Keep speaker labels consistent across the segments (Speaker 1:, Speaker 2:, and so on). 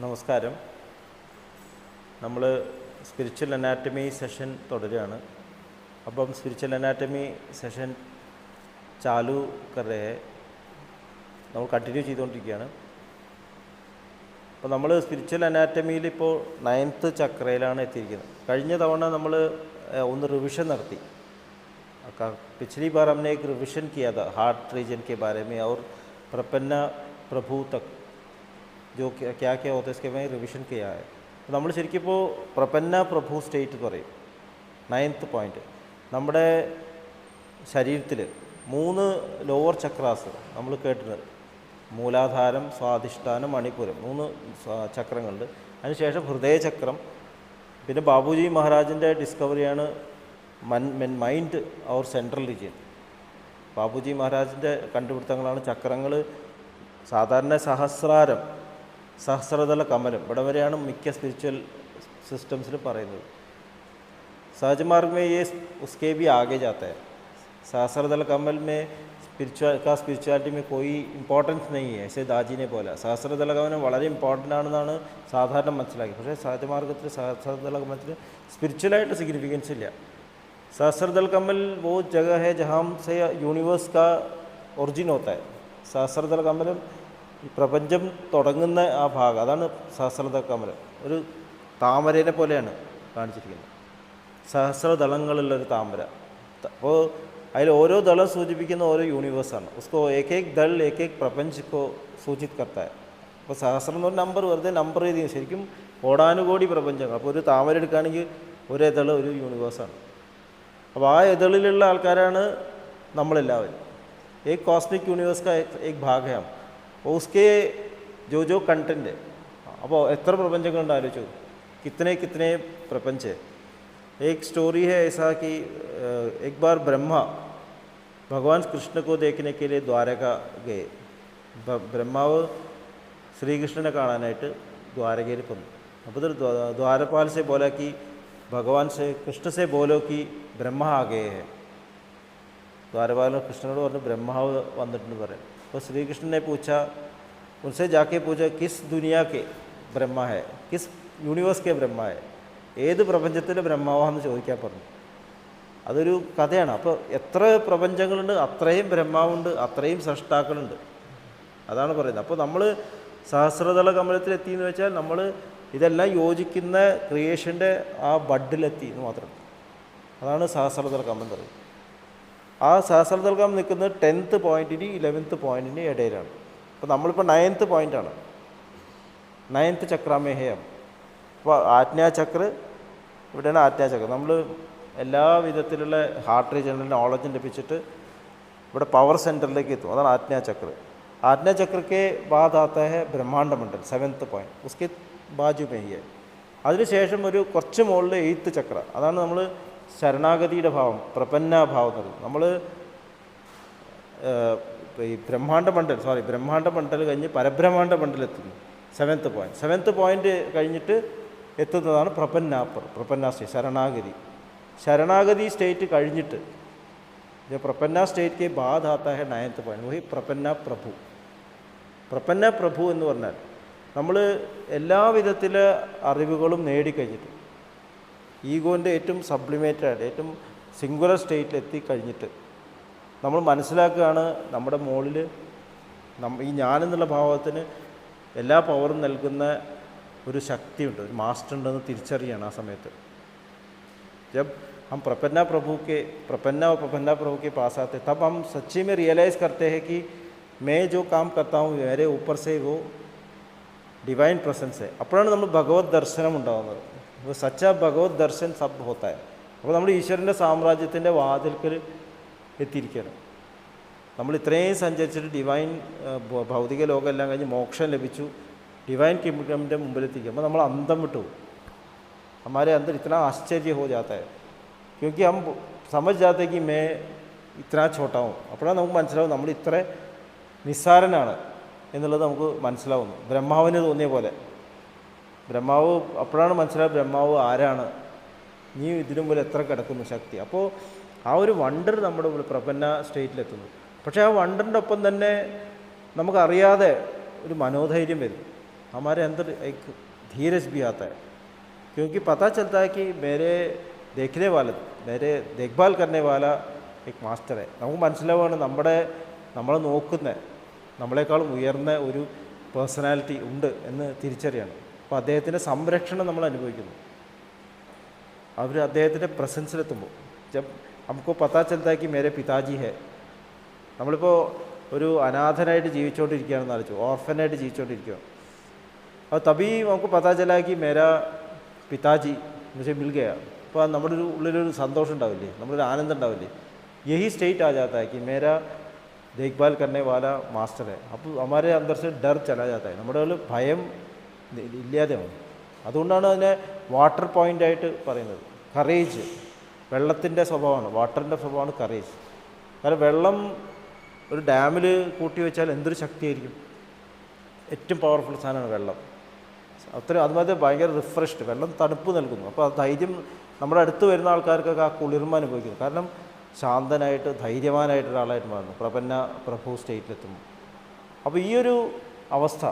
Speaker 1: നമസ്കാരം. നമ്മൾ spiritual anatomy session തുടരുകയാണ്. അപ്പം സ്പിരിച്വൽ അനാറ്റമി സെഷൻ ചാലു കറേ നമ്മൾ കണ്ടിന്യൂ ചെയ്തുകൊണ്ടിരിക്കുകയാണ്. അപ്പോൾ നമ്മൾ സ്പിരിച്വൽ അനാറ്റമിയിൽ ഇപ്പോൾ 9th ചക്രയിലാണ് എത്തിയിരിക്കുന്നത്. കഴിഞ്ഞ തവണ നമ്മൾ ഒന്ന് റിവിഷൻ നടത്തി. पिछली बार हमने एक रिविजन किया था हार्ट रीजन के बारे में और प्रपन्ना प्रभु तक जो क्या क्या होता है इसके में रिविഷൻ किया है. നമ്മൾ ശരിക്കും ഇപ്പോൾ പ്രപന്ന പ്രഭു സ്റ്റേറ്റ് എന്ന് പറയും. 9th പോയിൻറ്റ്, നമ്മുടെ ശരീരത്തിൽ 3 ലോവർ ചക്രാസ് നമ്മൾ കേട്ടിട്ടുണ്ട്. മൂലാധാരം, സ്വാധിഷ്ഠാനം, മണിപുരം, 3 ചക്രങ്ങളുണ്ട്. അതിനുശേഷം ഹൃദയചക്രം. പിന്നെ ബാബുജി മഹാരാജിൻ്റെ ഡിസ്കവറിയാണ് mind or central region. Babuji മഹാരാജിൻ്റെ കണ്ടുപിടുത്തങ്ങളാണ് ചക്രങ്ങൾ. സാധാരണ സഹസ്രദള കമലം ഇവിടെ വരെയാണ് മിക്ക സ്പിരിച്വൽ സിസ്റ്റംസിൽ പറയുന്നത്. सहजमार्ग में ये उसके भी आगे जाता है. सहस्रदल कमल में സ്പിരിച്വാലിറ്റി में कोई ഇമ്പോർട്ടൻസ് नहीं है, ऐसे दाजी ने बोला. സഹസ്രദള കമലം വളരെ ഇമ്പോർട്ടൻ്റ് ആണെന്നാണ് സാധാരണ മനസ്സിലാക്കി. പക്ഷേ സഹജമാർഗത്തിൽ സഹസ്രദള കമലത്തിന് സ്പിരിച്വലായിട്ട് സിഗ്നിഫിക്കൻസ് ഇല്ല. सहस्रदल कमल वो जगह है जहाँ से യൂണിവേഴ്സ് का ഒറിജിൻ होता है. സഹസ്രദള കമലം ഈ പ്രപഞ്ചം തുടങ്ങുന്ന ആ ഭാഗം, അതാണ് സഹസ്രദള കമലം. ഒരു താമരേനെ പോലെയാണ് കാണിച്ചിരിക്കുന്നത്. സഹസ്രദളങ്ങളുള്ളൊരു താമര. അപ്പോൾ അതിൽ ഓരോ ദളം സൂചിപ്പിക്കുന്ന ഓരോ യൂണിവേഴ്സാണ്. ഉസ്കോ ഏക് ഏക് ദൾ ഏക് ഏക് പ്രപഞ്ചക്കോ സൂചിത് കർത്താ है. അപ്പോൾ സഹസ്രം എന്ന് പറഞ്ഞ നമ്പർ വെറുതെ നമ്പർ ചെയ്ത് ശരിക്കും കോടാനുകോടി പ്രപഞ്ചങ്ങൾ. അപ്പോൾ ഒരു താമര എടുക്കുകയാണെങ്കിൽ ഒരു എതൾ ഒരു യൂണിവേഴ്സാണ്. അപ്പോൾ ആ എതളിലുള്ള ആൾക്കാരാണ് നമ്മളെല്ലാവരും. एक कॉस्मिक यूनिवर्स का एक भाग है हम. और उसके जो कंटेंट है, അപ്പോൾ എത്ര പ്രപഞ്ചങ്ങളുണ്ട് ആലോചിച്ചു. कितने प्रपंच है. एक स्टोरी है ऐसा कि एक बार ब्रह्मा भगवान कृष्ण को देखने के लिए द्वारका गए. ബ്രഹ്മാവ് ശ്രീകൃഷ്ണനെ കാണാനായിട്ട് ദ്വാരകയിൽ വന്നു. അപ്പോൾ ദ്വാരപാൽ से बोला कि भगवान से कृष्ण से बोलो कि ब्रह्मा आ गए हैं. ദ്വാരപാലൻ കൃഷ്ണനോട് പറഞ്ഞു ബ്രഹ്മാവ് വന്നിട്ടെന്ന് പറയാം. അപ്പോൾ ശ്രീകൃഷ്ണനെ പൂച്ച ഉൻസെ ജാക്കെ പൂച്ച കിസ് ദുനിയാ കെ ബ്രഹ്മ ഹെ, കിസ് യൂണിവേഴ്സ് കെ ബ്രഹ്മ ഹെ, ഏത് പ്രപഞ്ചത്തിലെ ബ്രഹ്മാവാന്ന് ചോദിക്കാൻ പറഞ്ഞു. അതൊരു കഥയാണ്. അപ്പോൾ എത്ര പ്രപഞ്ചങ്ങളുണ്ട് അത്രയും ബ്രഹ്മാവുണ്ട്, അത്രയും സൃഷ്ടാക്കളുണ്ട്. അതാണ് പറയുന്നത്. അപ്പോൾ നമ്മൾ സഹസ്രദള കമലത്തിലെത്തി എന്ന് വെച്ചാൽ നമ്മൾ ഇതെല്ലാം യോജിക്കുന്ന ക്രിയേഷൻ്റെ ആ ബഡിലെത്തി എന്ന് മാത്രം. അതാണ് സഹസ്രദള കമലം പറയുന്നത്. ആ സഹസ്രദള കമലം നിൽക്കുന്നത് 10th പോയിൻറ്റിന് 11th പോയിൻറ്റിന് ഇടയിലാണ്. അപ്പോൾ നമ്മളിപ്പോൾ 9th പോയിൻ്റാണ്. 9th ചക്രാമേഹയം. അപ്പോൾ ആജ്ഞാചക്ര ഇവിടെയാണ് ആജ്ഞാചക്രം. നമ്മൾ എല്ലാ വിധത്തിലുള്ള ഹാർട്ട് റീജണൽ നോളജും ലഭിച്ചിട്ട് ഇവിടെ പവർ സെൻറ്ററിലേക്ക് എത്തും. അതാണ് ആജ്ഞാചക്ര. ആജ്ഞാചക്ര के बाद आता है ബ്രഹ്മാണ്ഡ മണ്ഡൽ 7th പോയിൻറ്റ്, उसके ബാജു में ही है. അതിനുശേഷം ഒരു കുറച്ച് മുകളിൽ 8th ചക്ര. അതാണ് നമ്മൾ ശരണാഗതിയുടെ ഭാവം, പ്രപന്നാഭാവം എന്ന് പറയും. നമ്മൾ ഈ ബ്രഹ്മാണ്ഡ മണ്ഡൽ കഴിഞ്ഞ് പരബ്രഹ്മാണ്ഡ മണ്ഡലെത്തുന്നു 7th പോയിൻറ്റ്. 7th പോയിൻറ്റ് കഴിഞ്ഞിട്ട് എത്തുന്നതാണ് പ്രപന്ന സ്റ്റേറ്റ്, ശരണാഗതി സ്റ്റേറ്റ് കഴിഞ്ഞിട്ട് പ്രപന്ന സ്റ്റേറ്റ് കെ ബാദ് ആത്താ ഹെ 9th പോയിൻറ്റ്, വഹി പ്രപന്ന പ്രഭു എന്ന് പറഞ്ഞാൽ നമ്മൾ എല്ലാ വിധത്തിലെ അറിവുകളും നേടിക്കഴിഞ്ഞിട്ട് ഈഗോൻ്റെ ഏറ്റവും സബ്ലിമേറ്റഡ് ഏറ്റവും സിംഗുലർ സ്റ്റേറ്റിൽ എത്തിക്കഴിഞ്ഞിട്ട് നമ്മൾ മനസ്സിലാക്കുകയാണ് നമ്മുടെ മുകളിൽ ഈ ഞാനെന്നുള്ള ഭാവത്തിന് എല്ലാ പവറും നൽകുന്ന ഒരു ശക്തിയുണ്ട്, ഒരു മാസ്റ്റർ ഉണ്ടെന്ന് തിരിച്ചറിയാണ് ആ സമയത്ത്. जब हम प्रपन्ना प्रभु के पास आते तब हम सच्ची में रियलाइज़ करते हैं कि मैं जो काम करता हूँ मेरे ऊपर से वो डिवाइन प्रेजेंस है. അപ്പോഴാണ് നമ്മൾ ഭഗവത് ദർശനം ഉണ്ടാകുന്നത്. അപ്പോൾ സച്ച ഭഗവത് ദർശൻ സബ് ഹോത്തായ. അപ്പോൾ നമ്മൾ ഈശ്വരൻ്റെ സാമ്രാജ്യത്തിൻ്റെ വാതിൽക്കൽ എത്തിയിരിക്കുകയാണ്. നമ്മൾ ഇത്രയും സഞ്ചരിച്ചിട്ട് ഡിവൈൻ ഭൗതിക ലോകമെല്ലാം കഴിഞ്ഞ് മോക്ഷം ലഭിച്ചു, ഡിവൈൻ കിങ്ഡമിൻ്റെ മുമ്പിലെത്തിക്കുക. അപ്പോൾ നമ്മൾ അന്തം വിട്ടു. हमारे अंदर इतना आश्चर्य हो जाता है क्योंकि हम समझ जाते हैं कि मैं इतना छोटा हूँ. അപ്പോഴാണ് നമുക്ക് മനസ്സിലാവും നമ്മൾ ഇത്ര നിസ്സാരനാണ് എന്നുള്ളത് നമുക്ക് മനസ്സിലാവുന്നു. ബ്രഹ്മാവിന് തോന്നിയ പോലെ ബ്രഹ്മാവ് അപ്പോഴാണ് മനസ്സിലാവുക ബ്രഹ്മാവ് ആരാണ്, നീ ഇതിനു മുമ്പിൽ എത്ര കിടക്കുന്നു ശക്തി. അപ്പോൾ ആ ഒരു വണ്ടർ നമ്മുടെ പ്രപന്ന സ്റ്റേറ്റിലെത്തുന്നു. പക്ഷേ ആ വണ്ടറിൻ്റെ ഒപ്പം തന്നെ നമുക്കറിയാതെ ഒരു മനോധൈര്യം വരും. हमारे अंदर एक धीरज भी आता है, क्योंकि पता चलता है कि मेरे देखने वाला, मेरे देखभाल करने वाला एक മാസ്റ്റർ है. നമുക്ക് മനസ്സിലാവുകയാണ് നമ്മളെ നോക്കുന്ന നമ്മളെക്കാളും ഉയർന്ന ഒരു പേഴ്സണാലിറ്റി ഉണ്ട് എന്ന് തിരിച്ചറിയാണ്. അപ്പോൾ അദ്ദേഹത്തിൻ്റെ സംരക്ഷണം നമ്മൾ അനുഭവിക്കുന്നു. അദ്ദേഹത്തിൻ്റെ പ്രസൻസിലെത്തുമ്പോൾ ജബ് നമുക്ക് പത്താ ചലത്താ കി മേരെ പിതാജി ഹെ. നമ്മളിപ്പോൾ ഒരു അനാഥനായിട്ട് ജീവിച്ചുകൊണ്ടിരിക്കുകയാണെന്ന് ആലോചിച്ചു, ഓർഫനായിട്ട് ജീവിച്ചുകൊണ്ടിരിക്കുക. അപ്പോൾ തബി നമുക്ക് പത്താ ചലാ കി മേരാ പിതാജി മുझे मिल गया. അപ്പോൾ നമ്മുടെ ഉള്ളിലൊരു സന്തോഷം ഉണ്ടാവില്ലേ, നമ്മളൊരു ആനന്ദം ഉണ്ടാവില്ലേ. യഹി സ്റ്റേറ്റ് ആ ജാता है कि मेरा देखभाल करने वाला मास्टर है. അപ്പോൾ हमारे अंदर से डर चला जाता है, നമ്മുടെ ഉള്ളിൽ ഭയം ഇല്ലാതെയാണ്. അതുകൊണ്ടാണ് അതിനെ വാട്ടർ പോയിൻ്റായിട്ട് പറയുന്നത്. കറേജ്, വെള്ളത്തിൻ്റെ സ്വഭാവമാണ്, വാട്ടറിൻ്റെ സ്വഭാവമാണ് കറേജ്. കാരണം വെള്ളം ഒരു ഡാമിൽ കൂട്ടി വെച്ചാൽ എന്തൊരു ശക്തിയായിരിക്കും, ഏറ്റവും പവർഫുൾ സാധനമാണ് വെള്ളം. അതുമാതിരി ഭയങ്കര റിഫ്രഷ്ഡ്, വെള്ളം തണുപ്പ് നൽകുന്നു. അപ്പോൾ ആ ധൈര്യം നമ്മുടെ അടുത്ത് വരുന്ന ആൾക്കാർക്കൊക്കെ ആ കുളിർമ അനുഭവിക്കുന്നു. കാരണം ശാന്തനായിട്ട് ധൈര്യവാനായിട്ട് ഒരാളായിട്ട് മാറുന്നു പ്രഭു സ്റ്റേറ്റിലെത്തുമ്പോൾ. അപ്പോൾ ഈ ഒരു അവസ്ഥ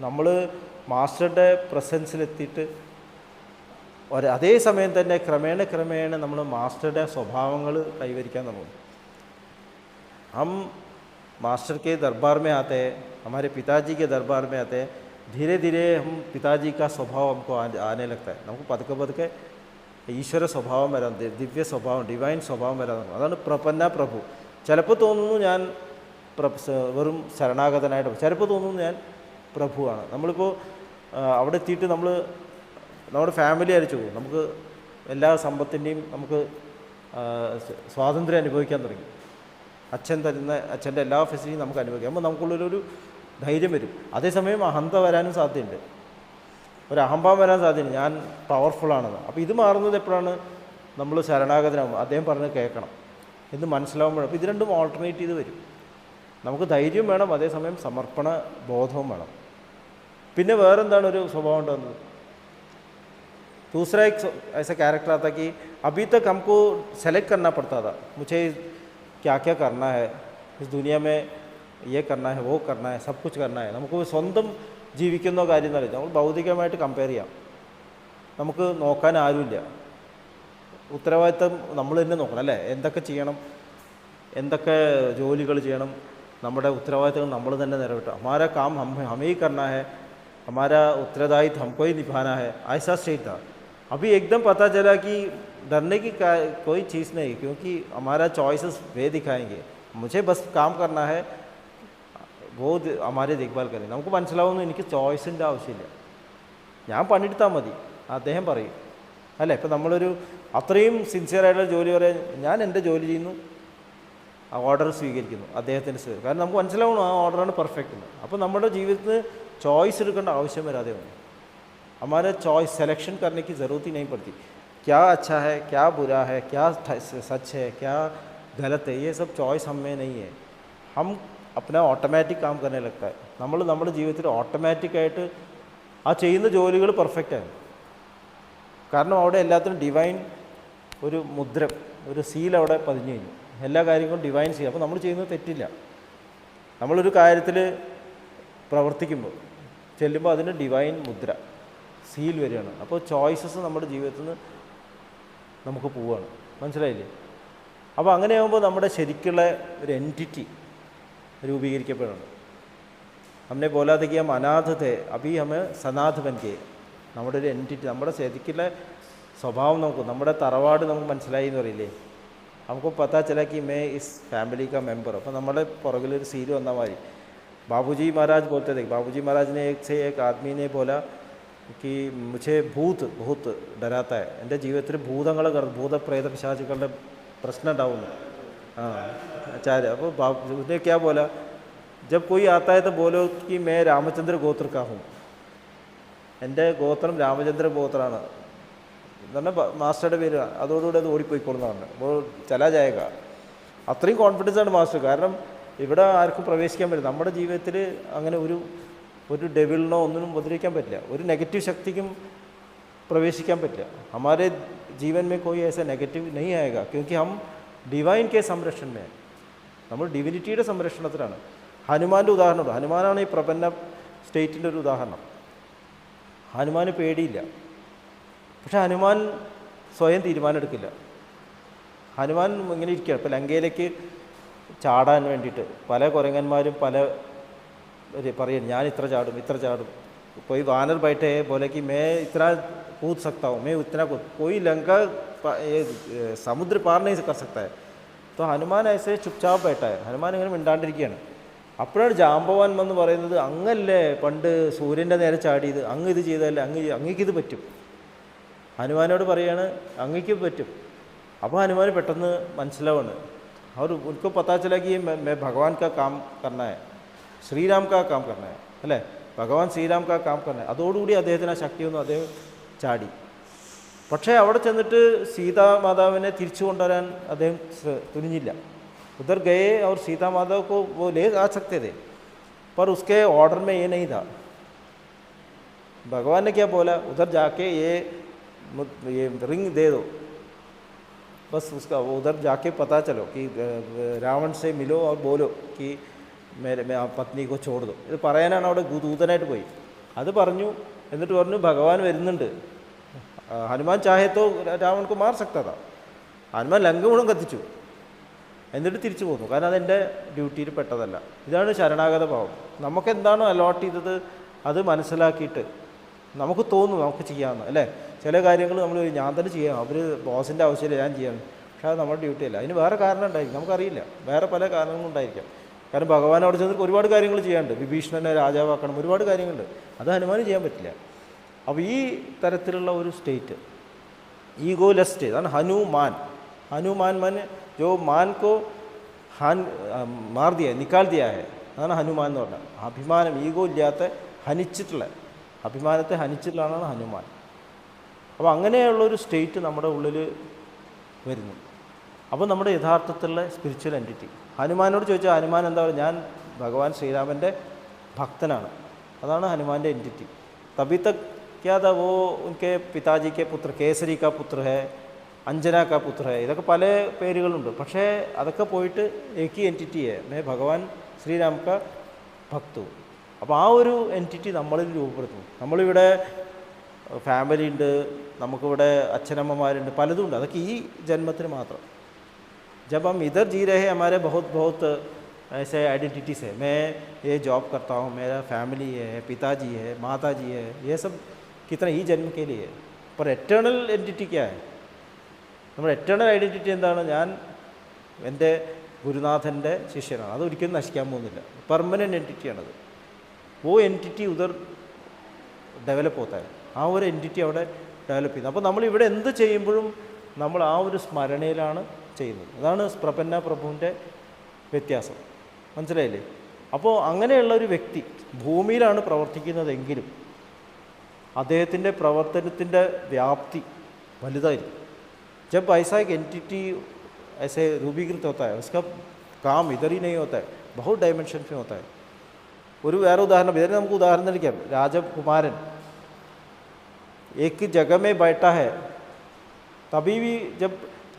Speaker 1: നമ്മൾ മാസ്റ്ററുടെ പ്രസൻസിലെത്തിയിട്ട് അതേ സമയം തന്നെ ക്രമേണ നമ്മൾ മാസ്റ്ററുടെ സ്വഭാവങ്ങൾ കൈവരിക്കാൻ തുടങ്ങും. हम मास्टर के दरबार में आते हैं, हमारे पिताजी के दरबार में आते हैं, धीरे धीरे हम पिताजी का स्वभाव हमको आने लगता है. നമുക്ക് പതുക്കെ പതുക്കെ ഈശ്വര സ്വഭാവം വരാൻ, ദിവ്യ സ്വഭാവം, ഡിവൈൻ സ്വഭാവം വരാൻ തുടങ്ങും. അതാണ് പ്രപന്ന പ്രഭു. ചിലപ്പോൾ തോന്നുന്നു ഞാൻ വെറും ശരണാഗതനായിട്ട്, ചിലപ്പോൾ തോന്നുന്നു ഞാൻ പ്രഭുവാണ്. നമ്മളിപ്പോൾ അവിടെ എത്തിയിട്ട് നമ്മുടെ ഫാമിലി അരിച്ചു പോകും. നമുക്ക് എല്ലാ സമ്പത്തിൻ്റെയും നമുക്ക് സ്വാതന്ത്ര്യം അനുഭവിക്കാൻ തുടങ്ങി. അച്ഛൻ്റെ എല്ലാ ഫെസിലിറ്റിയും നമുക്ക് അനുഭവിക്കാം. അപ്പോൾ നമുക്കുള്ളൊരു ധൈര്യം വരും. അതേസമയം അഹന്ത വരാനും സാധ്യതയുണ്ട്, ഒരു അഹംഭാവം വരാൻ സാധ്യതയുണ്ട്, ഞാൻ പവർഫുള്ളാണെന്ന്. അപ്പോൾ ഇത് മാറുന്നത് എപ്പോഴാണ്? നമ്മൾ ശരണാഗതനാകും, അദ്ദേഹം പറഞ്ഞ് കേൾക്കണം എന്ന് മനസ്സിലാവുമ്പോഴാണ്. അപ്പോൾ ഇത് രണ്ടും ഓൾട്ടർനേറ്റ് ചെയ്ത് വരും. നമുക്ക് ധൈര്യം വേണം, അതേസമയം സമർപ്പണ ബോധവും വേണം. പിന്നെ വേറെന്താണ് ഒരു സ്വഭാവം ഉണ്ടാകുന്നത്? दूसरा एक ऐसा कैरेक्टर आता कि अभी तक हमको सेलेक्ट करना पड़ता था, मुझे क्या क्या करना है इस दुनिया में, ये करना है, वो करना है, सब कुछ करना है. നമുക്ക് സ്വന്തം ജീവിക്കുന്ന കാര്യം എന്നല്ല, നമ്മൾ ഭൗതികമായിട്ട് കമ്പയർ ചെയ്യാം. നമുക്ക് നോക്കാൻ ആരുമില്ല, ഉത്തരവാദിത്തം നമ്മൾ തന്നെ നോക്കണം അല്ലേ. എന്തൊക്കെ ചെയ്യണം, എന്തൊക്കെ ജോലികൾ ചെയ്യണം, നമ്മുടെ ഉത്തരവാദിത്തങ്ങൾ നമ്മൾ തന്നെ നിറവേറ്റണം. हमारा काम हमें ही करना है, हमारा उत्तरदायित्व हमको ही निभाना है, ऐसा स्टेट था. अभी एकदम पता चला कि डरने की कोई चीज़ नहीं, क्योंकि हमारा चॉइसेस वे दिखाएंगे, मुझे बस काम करना है, वो हमारे देखभाल करें. നമുക്ക് മനസ്സിലാവുന്നു എനിക്ക് ചോയ്സിൻ്റെ ആവശ്യമില്ല, ഞാൻ പണിയെടുത്താൽ മതി, അദ്ദേഹം പറയും അല്ലേ. ഇപ്പം നമ്മളൊരു അത്രയും സിൻസിയറായിട്ടുള്ള ജോലി പറയാൻ, ഞാൻ എൻ്റെ ജോലി ചെയ്യുന്നു, ആ ഓർഡർ സ്വീകരിക്കുന്നു, അദ്ദേഹത്തിൻ്റെ സ്വീകരിക്കും. കാരണം നമുക്ക് മനസ്സിലാവണം ആ ഓർഡറാണ് പെർഫെക്റ്റ് എന്ന്. അപ്പോൾ നമ്മുടെ ജീവിതത്തിൽ चॉइस എടുക്കേണ്ട ആവശ്യം വരാതെ വന്നു. हमारे चॉइस सिलेक्शन करने की ज़रूरत ही नहीं पड़ती. क्या अच्छा है, क्या बुरा है, क्या सच है, क्या गलत है, ये सब चॉइस हम में नहीं है. हम अपना ഓട്ടോമാറ്റിക് काम करने लगता है. നമ്മൾ നമ്മുടെ ജീവിതത്തിൽ ഓട്ടോമാറ്റിക്കായിട്ട് ആ ചെയ്യുന്ന ജോലികൾ പെർഫെക്റ്റാണ്. കാരണം അവിടെ എല്ലാത്തിനും ഡിവൈൻ ഒരു മുദ്ര, ഒരു സീൽ അവിടെ പതിഞ്ഞു കഴിഞ്ഞു. എല്ലാ കാര്യങ്ങളും ഡിവൈൻ സീൽ. അപ്പോൾ നമ്മൾ ചെയ്യുന്നത് തെറ്റില്ല. നമ്മളൊരു കാര്യത്തിൽ പ്രവർത്തിക്കുമ്പോൾ ചെല്ലുമ്പോൾ അതിന് ഡിവൈൻ മുദ്ര, സീൽ വരികയാണ്. അപ്പോൾ ചോയ്സസ് നമ്മുടെ ജീവിതത്തിൽ നിന്ന് നമുക്ക് പോവുകയാണ്. മനസ്സിലായില്ലേ? അപ്പോൾ അങ്ങനെയാകുമ്പോൾ നമ്മുടെ ശരിക്കുള്ള ഒരു എൻറ്റിറ്റി രൂപീകരിക്കപ്പെടുന്നു. हमने बोला था कि हम अनाथ थे, अभी हमें सनाथ बन के നമ്മുടെ ഒരു എൻറ്റിറ്റി, നമ്മുടെ ശരിക്കുള്ള സ്വഭാവം നമ്മുടെ തറവാട് നമുക്ക് മനസ്സിലായി എന്ന് പറയില്ലേ. നമുക്ക് പത്താ ചലാ कि मैं इस फैमिली का मेंबर. അപ്പോൾ നമ്മുടെ പുറകിലൊരു സീൽ വന്നാൽ മതി. बाबूजी महाराज बोलते थे, बाबूजी महाराज ने एक आदमी ने बोला कि मुझे भूत बहुत डराता है, എൻ്റെ ജീവിതത്തിൽ ഭൂതങ്ങൾ, ഭൂതപ്രേത പിശാചുക്കളുടെ പ്രശ്നം ഉണ്ടാവുന്നു. आचार्य അപ്പോൾ उसने क्या बोला, जब कोई आता है तो बोलो कि मैं रामचंद्र गोत्र का हूँ, എൻ്റെ ഗോത്രം രാമചന്ദ്ര ഗോത്രമാണ് എന്ന് പറഞ്ഞാൽ മാസ്റ്ററുടെ പേര്, അതോടുകൂടി അത് ഓടിപ്പോയിക്കൊള്ളുന്നതാണ്. അപ്പോൾ ചലാ ജായക. അത്രയും കോൺഫിഡൻസ് ആണ് മാസ്റ്റർ. കാരണം ഇവിടെ ആർക്കും പ്രവേശിക്കാൻ പറ്റില്ല. നമ്മുടെ ജീവിതത്തിൽ അങ്ങനെ ഒരു ഡെവിളിനോ ഒന്നിനും ഉപദ്രവിക്കാൻ പറ്റില്ല, ഒരു നെഗറ്റീവ് ശക്തിക്കും പ്രവേശിക്കാൻ പറ്റില്ല. हमारे जीवन में कोई ऐसा नेगेटिव नहीं आएगा, क्योंकि हम डिवाइन के संरक्षण में, നമ്മൾ ഡിവിനിറ്റിയുടെ സംരക്ഷണത്തിലാണ്. ഹനുമാൻ്റെ ഉദാഹരണമുണ്ട്. ഹനുമാനാണ് ഈ സ്റ്റേറ്റിൻ്റെ ഒരു ഉദാഹരണം. ഹനുമാന് പേടിയില്ല, പക്ഷെ ഹനുമാൻ സ്വയം തീരുമാനം എടുക്കില്ല. ഹനുമാൻ ഇങ്ങനെ ഇരിക്കുകയാണ്. ഇപ്പോൾ ലങ്കയിലേക്ക് ചാടാൻ വേണ്ടിയിട്ട് പല കുരങ്ങന്മാരും പല പറയും ഞാൻ ഇത്ര ചാടും ഇത്ര ചാടും. कोई वानर बैठे हैं बोले कि मैं इतना कूद सकता हूँ, मैं उतना कूद, कोई लंका समुद्र पार नहीं कर सकता है. तो ഹനുമാൻ ऐसे ചുപ്ചാപ്പ് बैठा है. ഹനുമാൻ ഇങ്ങനെ മിണ്ടാണ്ടിരിക്കുകയാണ്. അപ്പോഴാണ് ജാംബവാൻ വന്ന് പറയുന്നത്, അങ്ങല്ലേ പണ്ട് സൂര്യൻ്റെ നേരെ ചാടിയത്, അങ്ങ് ഇത് ചെയ്തതല്ലേ, അങ്ങേക്കിത് പറ്റും. ഹനുമാനോട് പറയാണ് അങ്ങേക്ക് പറ്റും. അപ്പോൾ ഹനുമാൻ പെട്ടെന്ന് മനസ്സിലാവാണ്. और उनको पता चला कि मैं भगवान का काम करना है, श्रीराम का काम करना है, അല്ലേ, ഭഗവാൻ ശ്രീരാം കാ കാം കർണ. അതോടുകൂടി അദ്ദേഹത്തിന് ആ ശക്തിയൊന്നും അദ്ദേഹം ചാടി. പക്ഷേ അവിടെ ചെന്നിട്ട് സീതാമാതാവിനെ തിരിച്ചു കൊണ്ടുവരാൻ അദ്ദേഹം തുനിഞ്ഞില്ല. उधर गए और सीता माता को वो ले आ सकते थे, पर उसके ऑर्डर में ये नहीं था. भगवान ने क्या बोला, उधर जाके ये रिंग दे दो, बस उसका वो उधर जाके पता चलो कि रावण से मिलो और बोलो कि मैं പത്നി को छोड़ दो. ഇത് പറയാനാണ് അവിടെ ദൂതനായിട്ട് പോയി. അത് പറഞ്ഞു. എന്നിട്ട് പറഞ്ഞു ഭഗവാൻ വരുന്നുണ്ട്. ഹനുമാൻ ചാഹേത്തോ രാവൺ को मार सकता था. ഹനുമാൻ ലങ്ക മുഴുവൻ കത്തിച്ചു. എന്നിട്ട് തിരിച്ചു പോന്നു. കാരണം അതെൻ്റെ ഡ്യൂട്ടിയിൽ പെട്ടതല്ല. ഇതാണ് ശരണാഗത ഭാവം. നമുക്കെന്താണോ അലോട്ട് ചെയ്തത് അത് മനസ്സിലാക്കിയിട്ട് നമുക്ക് തോന്നും നമുക്ക് ചെയ്യാമെന്ന്, അല്ലേ. ചില കാര്യങ്ങൾ നമ്മൾ ഞാൻ തന്നെ ചെയ്യാം, അവർ ബോസിൻ്റെ ആവശ്യമില്ല ഞാൻ ചെയ്യാം, പക്ഷേ അത് നമ്മുടെ ഡ്യൂട്ടി അല്ല. അതിന് വേറെ കാരണം ഉണ്ടായിരിക്കും, നമുക്കറിയില്ല. വേറെ പല കാരണങ്ങളും ഉണ്ടായിരിക്കാം. കാരണം ഭഗവാൻ അവിടെ ചെന്നിട്ട് ഒരുപാട് കാര്യങ്ങൾ ചെയ്യാനുണ്ട്. വിഭീഷണനെ രാജാവാക്കണം, ഒരുപാട് കാര്യങ്ങളുണ്ട്. അത് ഹനുമാന് ചെയ്യാൻ പറ്റില്ല. അപ്പോൾ ഈ തരത്തിലുള്ള ഒരു സ്റ്റേറ്റ് ഈഗോലെസ് സ്റ്റേറ്റ് അതാണ് ഹനുമാൻ. ഹനുമാൻ മാന് ജോ മാൻ കോ മാർ ദിയ നിക്കാൽ ദിയ ഹെ, അതാണ് ഹനുമാൻ എന്ന് പറഞ്ഞാൽ. അഭിമാനം, ഈഗോ ഇല്ലാത്ത ഹനിച്ചിട്ടുള്ള, അഭിമാനത്തെ ഹനിച്ചിട്ടുള്ളതാണ് ഹനുമാൻ. അപ്പോൾ അങ്ങനെയുള്ളൊരു സ്റ്റേറ്റ് നമ്മുടെ ഉള്ളിൽ വരുന്നു. അപ്പോൾ നമ്മുടെ യഥാർത്ഥത്തിലുള്ള സ്പിരിച്വൽ എൻറ്റിറ്റി. ഹനുമാനോട് ചോദിച്ചാൽ ഹനുമാൻ എന്താ പറയുക, ഞാൻ ഭഗവാൻ ശ്രീരാമൻ്റെ ഭക്തനാണ്. അതാണ് ഹനുമാൻ്റെ എൻറ്റിറ്റി. തബി തക് ക്യാ താ വോ ഉൻകെ പിതാജി കെ പുത്ര, കേസരി കാ പുത്ര ഹെ, അഞ്ജന കാ പുത്ര ഹെ, ഇതൊക്കെ പല പേരുകളുണ്ട്. പക്ഷേ അതൊക്കെ പോയിട്ട് ഏക് എൻറ്റിറ്റി ഹെ, മേ ഭഗവാൻ ശ്രീരാം കാ ഭക്തു. അപ്പോൾ ആ ഒരു എൻറ്റിറ്റി നമ്മളിൽ രൂപപ്പെടുത്തുന്നു. നമ്മളിവിടെ ഫാമിലി ഉണ്ട്, നമുക്കിവിടെ അച്ഛനമ്മമാരുണ്ട്, പലതും ഉണ്ട്. അതൊക്കെ ഈ ജന്മത്തിന് മാത്രം. जब हम इधर जी रहे हैं हमारे बहुत बहुत ऐसे आइडेंटिटीज़ है. मैं ये जॉब करता हूँ, मेरा फैमिली है, पिताजी है, माताजी है, ये सब कितना ഈ ജന്മ के लिए है. पर എറ്റേണൽ എൻറ്റിറ്റി क्या है? നമ്മുടെ എറ്റേണൽ ഐഡൻറ്റിറ്റി എന്താണ്? ഞാൻ എൻ്റെ ഗുരുനാഥൻ്റെ ശിഷ്യനാണ്. അതൊരിക്കലും നശിക്കാൻ പോകുന്നില്ല. പെർമനൻ്റ് എൻറ്റിറ്റിയാണത്. वो എൻറ്റിറ്റി ഉദർ ഡെവലപ്പ് होता है. ആ ഒരു എൻറ്റിറ്റി അവിടെ ഡെവലപ്പ് ചെയ്യുന്നത്. അപ്പോൾ നമ്മളിവിടെ എന്ത് ചെയ്യുമ്പോഴും നമ്മൾ ആ ഒരു സ്മരണയിലാണ് ചെയ്യുന്നത്. അതാണ് പ്രപന്ന പ്രഭുവിൻ്റെ വ്യത്യാസം. മനസ്സിലായില്ലേ? അപ്പോൾ അങ്ങനെയുള്ള ഒരു വ്യക്തി ഭൂമിയിലാണ് പ്രവർത്തിക്കുന്നതെങ്കിലും അദ്ദേഹത്തിൻ്റെ പ്രവർത്തനത്തിൻ്റെ വ്യാപ്തി വലുതായിരിക്കും. जब ऐसा एक एंटिटी ऐसे रूपीकृत होता है, उसका काम इधर ही नहीं होता है, बहुत डायमेंशन में होता है. ഒരു വേറെ ഉദാഹരണം, ഇതിന് നമുക്ക് ഉദാഹരണം എടുക്കാം. രാജകുമാരൻ एक जगह में बैठा है, तभी भी जब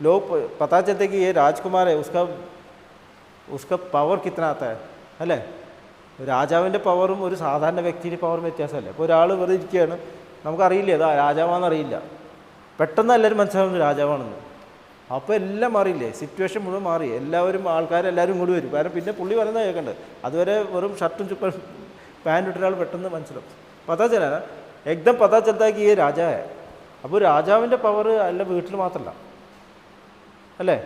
Speaker 1: लोग पता चलते कि ये राजकुमार है, उसका पावर कितना आता है, അല്ലേ? രാജാവിൻ്റെ പവറും ഒരു സാധാരണ വ്യക്തിയുടെ പവറും വ്യത്യാസമല്ലേ. ഇപ്പോൾ ഒരാൾ വെറുതെ ഇരിക്കുകയാണ്, നമുക്കറിയില്ല അതാ രാജാവാണെന്നറിയില്ല, പെട്ടെന്ന് എല്ലാവരും മനസ്സിലാവുന്നത് രാജാവാണെന്ന്. അപ്പോൾ എല്ലാം മാറിയില്ലേ, സിറ്റുവേഷൻ മുഴുവൻ മാറി. ആൾക്കാരെല്ലാവരും ഇങ്ങോട്ട് വരും. കാരണം പിന്നെ പുള്ളി പറയുന്നത് കേൾക്കണ്ടത്. അതുവരെ വെറും ഷർട്ടും ചുപ്പ പാൻറ് ഇട്ടൊരാൾ പെട്ടെന്ന് മനസ്സിലാവും. പതാ ചലാ एकदम पता चलता है कि ये राजा है. അപ്പോൾ രാജാവിൻ്റെ പവർ അല്ല വീട്ടിൽ മാത്രമല്ല, अले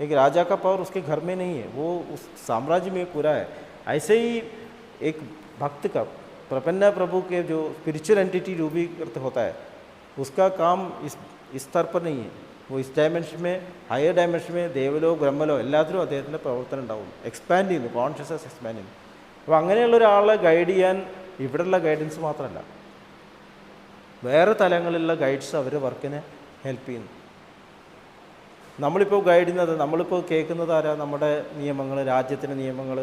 Speaker 1: एक राजा का पावर उसके घर में नहीं है, वो उस साम्राज्य में पूरा है. ऐसे ही एक भक्त का प्रपन्ना प्रभु के जो स्पिरिचुअल एंटिटी रूपीकृत होता है, उसका काम इस स्तर पर नहीं है. वो इस डायमेंशन में, हायर डायमेंशन में ദേവലോ ബ്രഹ്മലോ എല്ലാത്തിലും അദ്ദേഹത്തിൻ്റെ പ്രവർത്തനം ഉണ്ടാവും. എക്സ്പാൻഡ് ചെയ്യുന്നു, കോൺഷ്യസ്നസ് എക്സ്പാൻഡ് ചെയ്യുന്നു. അപ്പോൾ അങ്ങനെയുള്ള ഒരാളെ ഗൈഡ് ചെയ്യാൻ ഇവിടെയുള്ള ഗൈഡൻസ് മാത്രമല്ല, വേറെ തലങ്ങളിലുള്ള ഗൈഡ്സ് അവർ വർക്കിനെ ഹെൽപ്പ് ചെയ്യുന്നു. നമ്മളിപ്പോൾ ഗൈഡ് ചെയ്യുന്നത്, നമ്മളിപ്പോൾ കേൾക്കുന്നത് ആരാ? നമ്മുടെ നിയമങ്ങൾ, രാജ്യത്തിൻ്റെ നിയമങ്ങൾ,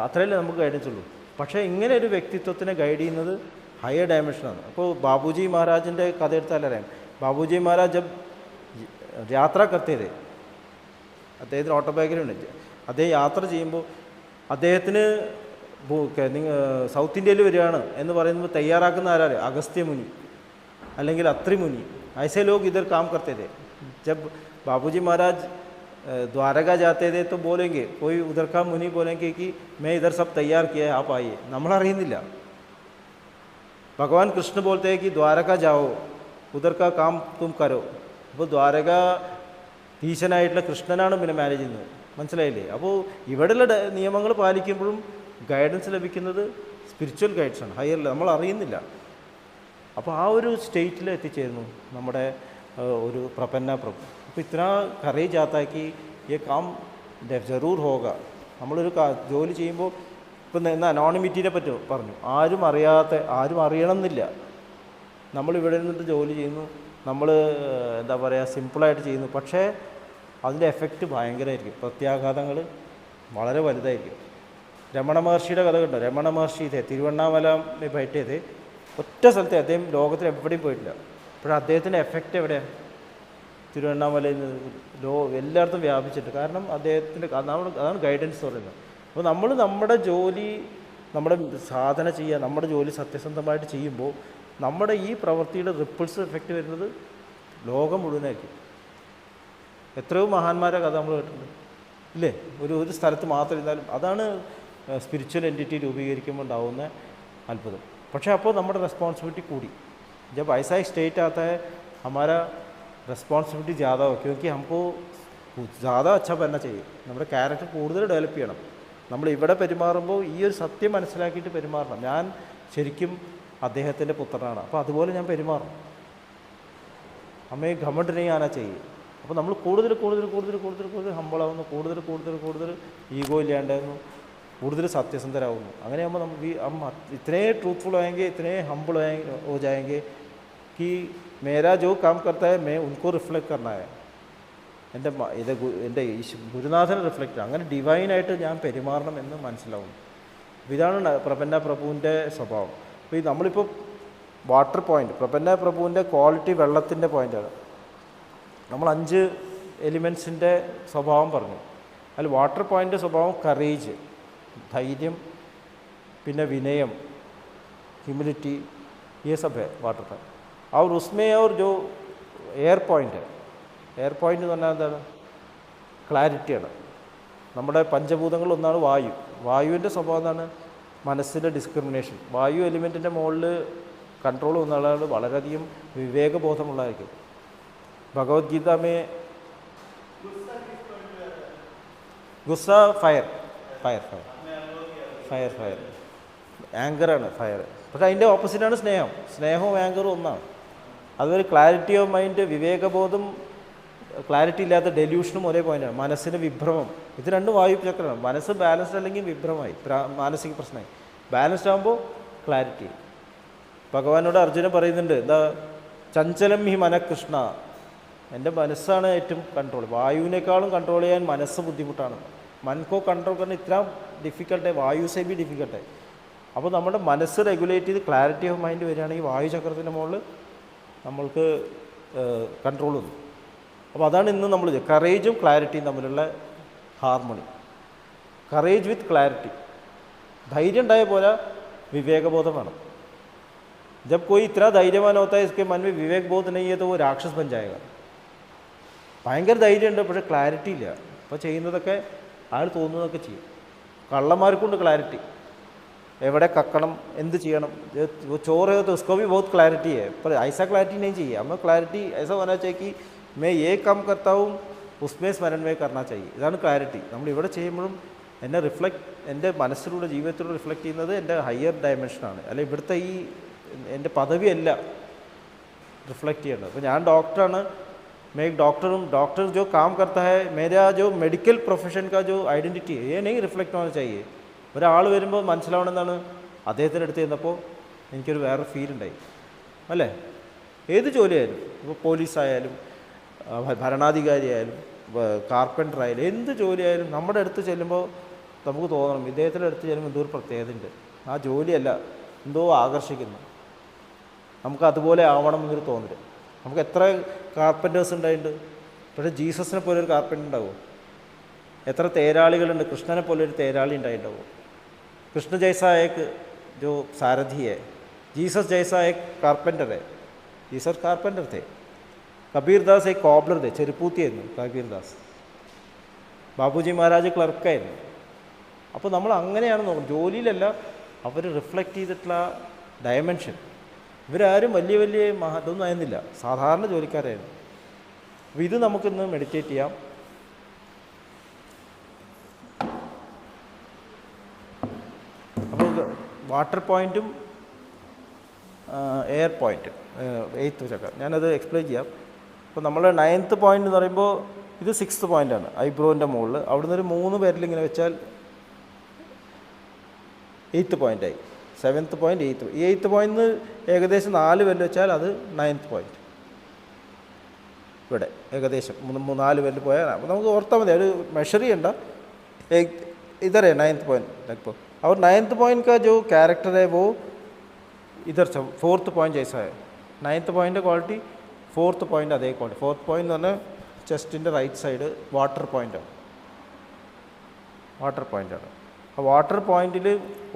Speaker 1: അത്രയല്ലേ നമുക്ക് ഗൈഡൻസ് ഉള്ളൂ. പക്ഷേ ഇങ്ങനെ ഒരു വ്യക്തിത്വത്തിനെ ഗൈഡ് ചെയ്യുന്നത് ഹയർ ഡയമെൻഷനാണ്. അപ്പോൾ ബാബുജി മഹാരാജിൻ്റെ കഥ എടുത്താൽ അറിയാം. ബാബുജി മഹാരാജ് ജബ് യാത്ര കർത്തേത്, അദ്ദേഹത്തിന് ഓട്ടോബയോഗ്രഫി ഉണ്ട്. അദ്ദേഹം യാത്ര ചെയ്യുമ്പോൾ അദ്ദേഹത്തിന് സൗത്ത് ഇന്ത്യയിൽ വരികയാണ് എന്ന് പറയുമ്പോൾ തയ്യാറാക്കുന്ന ആരാണ്? അഗസ്ത്യ മുനി അല്ലെങ്കിൽ അത്രി മുനി. ऐसे लोग इधर काम करते थे. जब बाबूजी महाराज द्वारका जाते थे तो बोलेंगे, कोई उधर का मुनि बोलेंगे कि मैं इधर सब तैयार किया है, आप आइए. നമ്മളറിയുന്നില്ല. ഭഗവാൻ കൃഷ്ണ बोलते हैं कि द्वारका जाओ, उधर का काम तुम करो. അപ്പോൾ ദ്വാരക ഈശനായിട്ടുള്ള കൃഷ്ണനാണ് പിന്നെ മാനേജ് ചെയ്യുന്നത്. മനസ്സിലായില്ലേ? അപ്പോൾ ഇവിടെയുള്ള നിയമങ്ങൾ പാലിക്കുമ്പോഴും ഗൈഡൻസ് ലഭിക്കുന്നത് സ്പിരിച്വൽ ഗൈഡ്സാണ്, ഹയർ. നമ്മൾ അറിയുന്നില്ല. അപ്പോൾ ആ ഒരു സ്റ്റേറ്റിൽ എത്തിച്ചേരുന്നു നമ്മുടെ ഒരു പ്രപന്ന പ്രഭു. അപ്പോൾ ഇത്ര കറേജ് ആത്താക്കി ഈ കാം ജറൂർ ഹോക. നമ്മളൊരു ജോലി ചെയ്യുമ്പോൾ ഇപ്പം എന്നാൽ അനോണിമിറ്റീനെ പറ്റി പറഞ്ഞു. ആരും അറിയണം എന്നില്ല. നമ്മളിവിടെ നിന്നിട്ട് ജോലി ചെയ്യുന്നു, നമ്മൾ എന്താ പറയുക സിമ്പിളായിട്ട് ചെയ്യുന്നു, പക്ഷേ അതിൻ്റെ എഫക്റ്റ് ഭയങ്കരമായിരിക്കും. പ്രത്യാഘാതങ്ങൾ വളരെ വലുതായിരിക്കും. രമണ മഹർഷിയുടെ കഥ കണ്ടോ? രമണ മഹർഷി ഇതേ തിരുവണ്ണാമല ബൈറ്റേത് ഒറ്റ സ്ഥലത്തെ, അദ്ദേഹം ലോകത്തിൽ എവിടെയും പോയിട്ടില്ല. പക്ഷേ അദ്ദേഹത്തിൻ്റെ എഫക്റ്റ് എവിടെയാണ്? തിരുവണ്ണാമലയിൽ എല്ലായിടത്തും വ്യാപിച്ചിട്ട്. കാരണം അദ്ദേഹത്തിൻ്റെ അതാണ് ഗൈഡൻസ് പറയുന്നത്. അപ്പോൾ നമ്മൾ നമ്മുടെ ജോലി, നമ്മുടെ സാധന ചെയ്യുക, നമ്മുടെ ജോലി സത്യസന്ധമായിട്ട് ചെയ്യുമ്പോൾ നമ്മുടെ ഈ പ്രവൃത്തിയുടെ റിപ്പിൾസ് എഫക്റ്റ് വരുന്നത് ലോകം മുഴുവനായിരിക്കും. എത്രയോ മഹാന്മാരെ കഥ നമ്മൾ കേട്ടിട്ടുണ്ട് ഇല്ലേ? ഒരു സ്ഥലത്ത് മാത്രം ഇരുന്നാലും അതാണ് സ്പിരിച്വൽ എൻറ്റിറ്റി രൂപീകരിക്കുമ്പോൾ ഉണ്ടാവുന്ന അത്ഭുതം. പക്ഷേ അപ്പോൾ നമ്മുടെ റെസ്പോൺസിബിലിറ്റി കൂടി. जब ऐसा एक स्टेट आता है हमारा റെസ്പോൺസിബിലിറ്റി ज़्यादा हो, क्योंकि हमको ज़्यादा अच्छा बनना चाहिए. നമ്മുടെ ക്യാരക്ടർ കൂടുതൽ ഡെവലപ്പ് ചെയ്യണം. നമ്മൾ ഇവിടെ പെരുമാറുമ്പോൾ ഈ ഒരു സത്യം മനസ്സിലാക്കിയിട്ട് പെരുമാറണം. ഞാൻ ശരിക്കും അദ്ദേഹത്തിൻ്റെ പുത്രനാണ്, അപ്പോൾ അതുപോലെ ഞാൻ പെരുമാറണം. അമ്മയെ ഘമണ്ട് नहीं आना चाहिए. അപ്പോൾ നമ്മൾ കൂടുതൽ ഹമ്പിളാവുന്നു, കൂടുതൽ ഈഗോ ഇല്ലാണ്ടാവുന്നു, കൂടുതൽ സത്യസന്ധരാകുന്നു. അങ്ങനെയാകുമ്പോൾ നമ്മൾ ഇത്രേ ട്രൂത്ത്ഫുൾ ആയെങ്കിൽ, ഇത്രേ ഹമ്പിൾ हो जाएंगे कि मेरा जो काम करता है मैं उनको रिफ्लेक्ट करना है. എൻ്റെ ഗുരുനാഥനെ റിഫ്ലക്റ്റ്, അങ്ങനെ ഡിവൈനായിട്ട് ഞാൻ പെരുമാറണം എന്ന് മനസ്സിലാവും. ഇതാണ് പ്രപന്ന പ്രഭുവിൻ്റെ സ്വഭാവം. അപ്പോൾ നമ്മളിപ്പോൾ വാട്ടർ പോയിൻ്റ്, പ്രപന്ന പ്രഭുവിൻ്റെ ക്വാളിറ്റി വെള്ളത്തിൻ്റെ പോയിൻ്റാണ്. നമ്മൾ 5 എലിമെൻസിൻ്റെ സ്വഭാവം പറഞ്ഞു. അതിൽ വാട്ടർ പോയിൻ്റ് സ്വഭാവം കറേജ്, ധൈര്യം, പിന്നെ വിനയം, ഹ്യൂമിലിറ്റി, ये सब है वाटर पॉइंट. और उसमें और जो എയർ പോയിൻ്റ് എന്ന് പറഞ്ഞാൽ എന്താണ്? ക്ലാരിറ്റിയാണ്. നമ്മുടെ പഞ്ചഭൂതങ്ങളിലൊന്നാണ് വായു. വായുവിൻ്റെ സ്വഭാവം എന്താണ്? മനസ്സിൻ്റെ ഡിസ്ക്രിമിനേഷൻ. വായു എലിമെൻറ്റിൻ്റെ മുകളിൽ കൺട്രോൾ വന്ന ആളുകൾ വളരെയധികം വിവേകബോധമുള്ളതായിരിക്കും. Bhagavad Gita may ഗുസ്സ fire, ആങ്കറാണ് fire. പക്ഷേ അതിൻ്റെ ഓപ്പോസിറ്റാണ് സ്നേഹം. സ്നേഹവും ആങ്കറും ഒന്നാണ്. അതുപോലെ ക്ലാരിറ്റി ഓഫ് മൈൻഡ്, വിവേകബോധം, ക്ലാരിറ്റി ഇല്ലാത്ത ഡെല്യൂഷനും ഒരേ പോയിൻ്റാണ്. മനസ്സിന് വിഭ്രമം, ഇത് രണ്ടും വായു ചക്രമാണ്. മനസ്സ് ബാലൻസ്ഡ് അല്ലെങ്കിൽ വിഭ്രമമായി, മാനസിക പ്രശ്നമായി. ബാലൻസ്ഡ് ആകുമ്പോൾ ക്ലാരിറ്റി. ഭഗവാനോട് അർജുനൻ പറയുന്നുണ്ട്, എന്താ? ചഞ്ചലം ഹി മനഃകൃഷ്ണ, എൻ്റെ മനസ്സാണ് ഏറ്റവും കൺട്രോൾ. വായുവിനേക്കാളും കൺട്രോൾ ചെയ്യാൻ മനസ്സ് ബുദ്ധിമുട്ടാണ്. മനക്കോ കൺട്രോൾ करना इतना डिफ़िकल्ट है, वायु से भी डिफ़िकल्ट है. അപ്പോൾ നമ്മുടെ മനസ്സ് റെഗുലേറ്റ് ചെയ്ത് ക്ലാരിറ്റി ഓഫ് മൈൻഡ് വരികയാണെങ്കിൽ വായു ചക്രത്തിൻ്റെ മുകളിൽ നമ്മൾക്ക് കൺട്രോൾ വന്നു. അപ്പോൾ അതാണ് ഇന്ന് നമ്മൾ കറേജും ക്ലാരിറ്റിയും തമ്മിലുള്ള ഹാർമണി. കറേജ് വിത്ത് ക്ലാരിറ്റി. ധൈര്യം ഉണ്ടായ പോലെ വിവേകബോധം വേണം. जब कोई इतना धैर्यवान होता है इसके मन में विवेक बोध नहीं है तो वो राक्षस बन जाएगा. ഭയങ്കര ധൈര്യമുണ്ട്, പക്ഷേ ക്ലാരിറ്റി ഇല്ല. അപ്പോൾ ചെയ്യുന്നതൊക്കെ അയാൾ തോന്നുന്നതൊക്കെ ചെയ്യും. കള്ളന്മാർക്കുണ്ട് ക്ലാരിറ്റി, എവിടെ കക്കണം, എന്ത് ചെയ്യണം. ചോറ് तो उसको भी बहुत क्लैरिटी है, पर ऐसा क्लैरिटी नहीं चाहिए हमें. क्लैरिटी ऐसा होना चाहिए कि मैं ये काम करता हूँ उसमें स्मरण में करना चाहिए. ഇതാണ് ക്ലാരിറ്റി. നമ്മൾ ഇവിടെ ചെയ്യുമ്പോഴും എന്നെ എൻ്റെ മനസ്സിലൂടെ ജീവിതത്തിലൂടെ റിഫ്ലക്റ്റ് ചെയ്യുന്നത് എൻ്റെ ഹയർ ഡയമെൻഷനാണ്. അല്ല ഇവിടുത്തെ ഈ എൻ്റെ പദവിയല്ല റിഫ്ലക്റ്റ് ചെയ്യേണ്ടത്. അപ്പോൾ ഞാൻ ഡോക്ടറാണ്, मैं एक डॉक्टर जो काम करता है, मेरा जो मेडिकल प्रोफेशन का जो आइडेंटिटी है ये नहीं रिफ्लेक्ट होना चाहिए. ഒരാൾ വരുമ്പോൾ മനസ്സിലാവണം എന്താണ്? അദ്ദേഹത്തിൻ്റെ അടുത്ത് ചെന്നപ്പോൾ എനിക്കൊരു വേറെ ഫീൽ ഉണ്ടായി. അല്ലേ? ഏത് ജോലിയായാലും, ഇപ്പോൾ പോലീസായാലും ഭരണാധികാരി ആയാലും കാർപ്പൻ്റർ ആയാലും എന്ത് ജോലിയായാലും നമ്മുടെ അടുത്ത് ചെല്ലുമ്പോൾ നമുക്ക് തോന്നണം ഇദ്ദേഹത്തിൻ്റെ അടുത്ത് ചെല്ലുമ്പോൾ എന്തോ ഒരു പ്രത്യേകത ഉണ്ട്. ആ ജോലിയല്ല, എന്തോ ആകർഷിക്കുന്നു, നമുക്ക് അതുപോലെ ആവണം എന്നൊരു തോന്നൽ. നമുക്ക് എത്ര കാർപ്പൻറ്റേഴ്സ് ഉണ്ടായിട്ടുണ്ട്, പക്ഷേ ജീസസിനെ പോലെ ഒരു കാർപ്പൻ്റർ ഉണ്ടാവും. എത്ര തേരാളികളുണ്ട്, കൃഷ്ണനെ പോലെ ഒരു തേരാളി ഉണ്ടായിട്ടുണ്ടാവും. कृष्ण जैसा एक जो सारथी है, जीसस जैसा एक कारपेंटर है, जीसस कारपेंटर थे, കബീർദാസ് एक കോബ്ലർ थे, ചെരുപ്പൂത്തിയായിരുന്നു കബീർദാസ്, ബാബുജി മഹാരാജ് ക്ലർക്കായിരുന്നു. അപ്പോൾ നമ്മൾ അങ്ങനെയാണ് നോക്കുന്നത്, ജോലിയിലല്ല അവർ റിഫ്ലക്റ്റ് ചെയ്തിട്ടുള്ള ഡയമെൻഷൻ. ഇവരാരും വലിയ വലിയ ഇതൊന്നും ആയിരുന്നില്ല, സാധാരണ ജോലിക്കാരായിരുന്നു. അപ്പോൾ ഇത് നമുക്കിന്ന് മെഡിറ്റേറ്റ് ചെയ്യാം. അപ്പോൾ വാട്ടർ പോയിൻറ്റും എയർ പോയിൻറ്റ് 8th ചക്ര ഞാനത് എക്സ്പ്ലെയിൻ ചെയ്യാം. അപ്പോൾ നമ്മൾ 9th പോയിൻ്റ് എന്ന് പറയുമ്പോൾ ഇത് 6th പോയിൻ്റാണ്, ഐബ്രോൻ്റെ മുകളിൽ. അവിടുന്ന് ഒരു 3 പേരിൽ ഇങ്ങനെ വെച്ചാൽ 8th പോയിൻ്റായി. 7th point, 8th. ഈ 8th പോയിൻ്റ് ഏകദേശം 4 പേരിൽ വെച്ചാൽ അത് 9th പോയിൻ്റ്. ഇവിടെ ഏകദേശം 4 പേരിൽ പോയാൽ അപ്പോൾ നമുക്ക് ഓർത്താൽ മതി, ഒരു മെഷർ ചെയ്യണ്ട. इधर है 9th पॉइंट लगभग. और 9th पॉइंट का जो कैरेक्टर है वो इधर से 4th पॉइंट जैसा है. 9th point quality 4th point അതേ ക്വാളിറ്റി. 4th പോയിൻ്റ് എന്ന് പറഞ്ഞാൽ ചെസ്റ്റിൻ്റെ റൈറ്റ് സൈഡ് വാട്ടർ പോയിൻ്റാണ്, വാട്ടർ പോയിൻ്റാണ്. ആ വാട്ടർ പോയിൻറ്റിൽ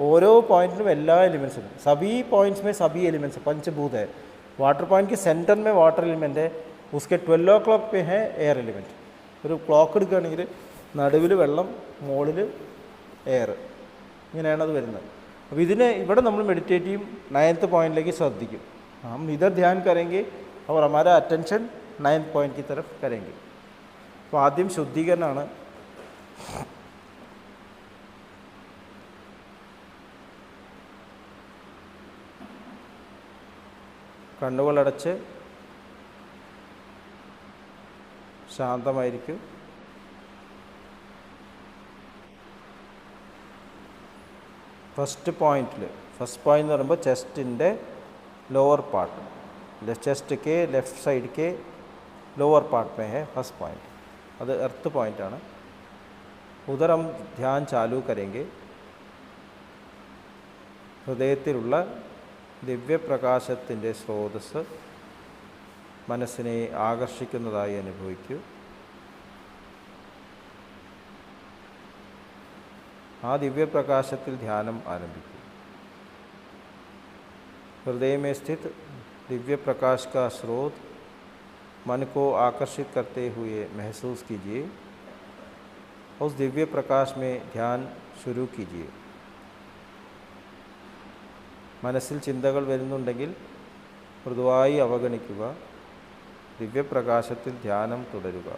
Speaker 1: ഓരോ പോയിൻറ്റിലും എല്ലാ एलिमेंट्स हैं, सभी पॉइंट्स में सभी एलिमेंट्स पंचभूत है. वाटर पॉइंट के सेंटर में वाटर एलिमेंट है, उसके 12 o'clock पे है एयर एलिमेंट. ഒരു ക്ലോക്ക് എടുക്കുകയാണെങ്കിൽ നടുവിൽ വെള്ളം, മുകളിൽ എയർ, ഇങ്ങനെയാണ് അത് വരുന്നത്. അപ്പോൾ ഇതിനെ ഇവിടെ നമ്മൾ മെഡിറ്റേറ്റ് ചെയ്യും, 9th പോയിൻറ്റിലേക്ക് ശ്രദ്ധിക്കും. हम इधर ध्यान करेंगे और हमारा अटेंशन 9th पॉइंट की तरफ करेंगे. അപ്പോൾ ആദ്യം ശുദ്ധീകരണമാണ്. കണ്ണുകളടച്ച് ശാന്തമായിരിക്കും. ഫസ്റ്റ് പോയിൻറ്റിൽ, ഫസ്റ്റ് പോയിൻ്റ് എന്ന് പറയുമ്പോൾ ചെസ്റ്റിൻ്റെ लोअर पार्ट, चेस्ट के लेफ्ट साइड के लोअर पार्ट में है फर्स्ट पॉइंट, അത് എർത്ത് പോയിൻ്റാണ്. ഉദർ ഹം ധ്യാൻ ചാലു കരേംഗെ. ഹൃദയത്തിലുള്ള ദിവ്യപ്രകാശത്തിൻ്റെ സ്രോതസ്സ് മനസ്സിനെ ആകർഷിക്കുന്നതായി അനുഭവിക്കൂ. ആ ദിവ്യപ്രകാശത്തിൽ ധ്യാനം ആരംഭിക്കൂ. हृदय में स्थित दिव्य प्रकाश का स्रोत मन को आकर्षित करते हुए महसूस कीजिए. उस दिव्य प्रकाश में ध्यान शुरू कीजिए. മനസ്സിൽ ചിന്തകൾ വരുന്നുണ്ടെങ്കിൽ മൃദുവായി അവഗണിക്കുക. ദിവ്യപ്രകാശത്തിൽ ധ്യാനം തുടരുക.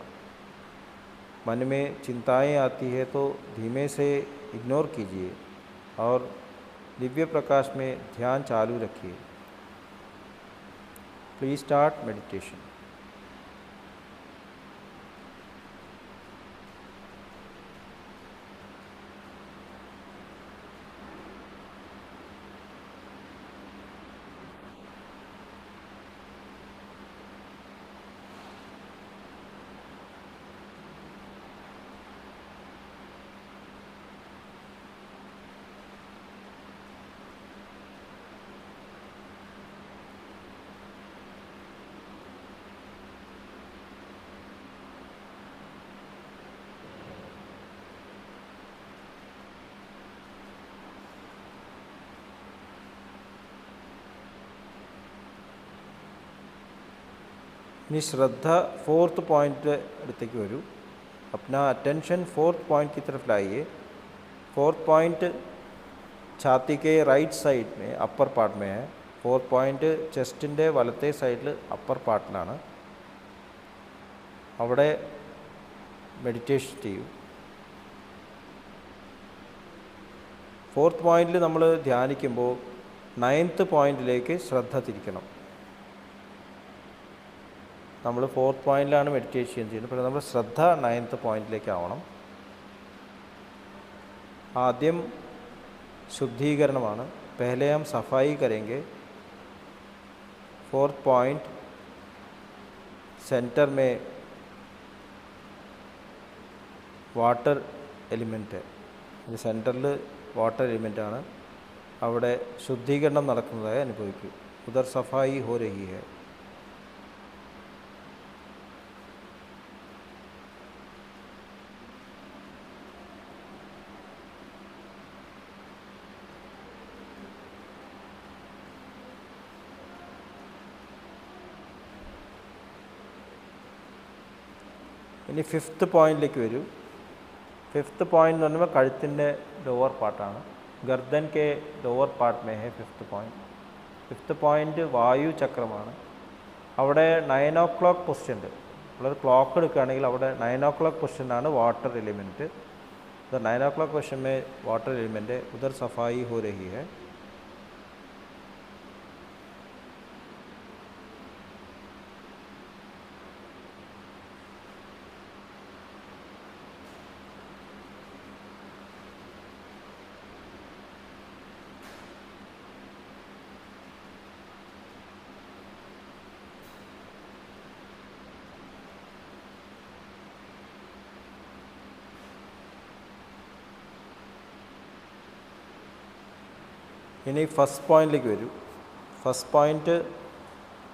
Speaker 1: मन में चिंताएं आती है तो धीमे से इग्नोर कीजिए और दिव्य प्रकाश में ध्यान चालू रखिए. Please start meditation. ഇനി ശ്രദ്ധ 4th पॉइंट അടുത്തേക്ക് വരൂ. अपना अटेंशन 4th पॉइंट की तरफ लाइए. 4th पॉइंट छाती के राइट साइड में अपर पार्ट में है. 4th पॉइंट ചെസ്റ്റിൻ്റെ വലത്തെ സൈഡിൽ അപ്പർ പാർട്ടിലാണ്. അവിടെ മെഡിറ്റേഷൻ ചെയ്യൂ. 4th പോയിൻറ്റിൽ നമ്മൾ ധ്യാനിക്കുമ്പോൾ 9th പോയിൻറ്റിലേക്ക് ശ്രദ്ധ തിരിക്കണം. നമ്മൾ 4th പോയിൻറ്റിലാണ് മെഡിറ്റേഷൻ ചെയ്യുന്നത്, പക്ഷേ നമ്മുടെ ശ്രദ്ധ 9th പോയിൻറ്റിലേക്ക് ആവണം. ആദ്യം ശുദ്ധീകരണമാണ്. पहले हम सफाई करेंगे. 4th पॉइंट सेंटर में वाटर एलिमेंट है. ഇത് സെൻറ്ററിൽ വാട്ടർ എലിമെൻ്റാണ്. അവിടെ ശുദ്ധീകരണം നടക്കുന്നതായി അനുഭവിക്കും. ഉദർ സഫായി ഹോ രഹി ഹൈ. ഇനി ഫിഫ്ത്ത് പോയിന്റിലേക്ക് വരൂ. ഫിഫ്ത്ത് പോയിന്റ് എന്ന് പറയുമ്പോൾ കഴുത്തിൻ്റെ ലോവർ പാർട്ടാണ്. ഗർദൻ കെ ലോവർ പാർട്ട് മേ ഹെ ഫിഫ്ത്ത് പോയിന്റ്. ഫിഫ്ത്ത് പോയിന്റ് വായു ചക്രമാണ്. അവിടെ 9 o'clock പൊസിഷൻ ഉണ്ട്. നമ്മളൊരു ക്ലോക്ക് എടുക്കുകയാണെങ്കിൽ അവിടെ 9 o'clock പൊസിഷനാണ് വാട്ടർ എലിമെൻറ്റ്. उधर 9 o'clock क्वेश्चन में वाटर एलिमेंट है, उधर सफाई हो रही है. ഇനി ഫസ്റ്റ് പോയിന്റിലേക്ക് വരൂ. First point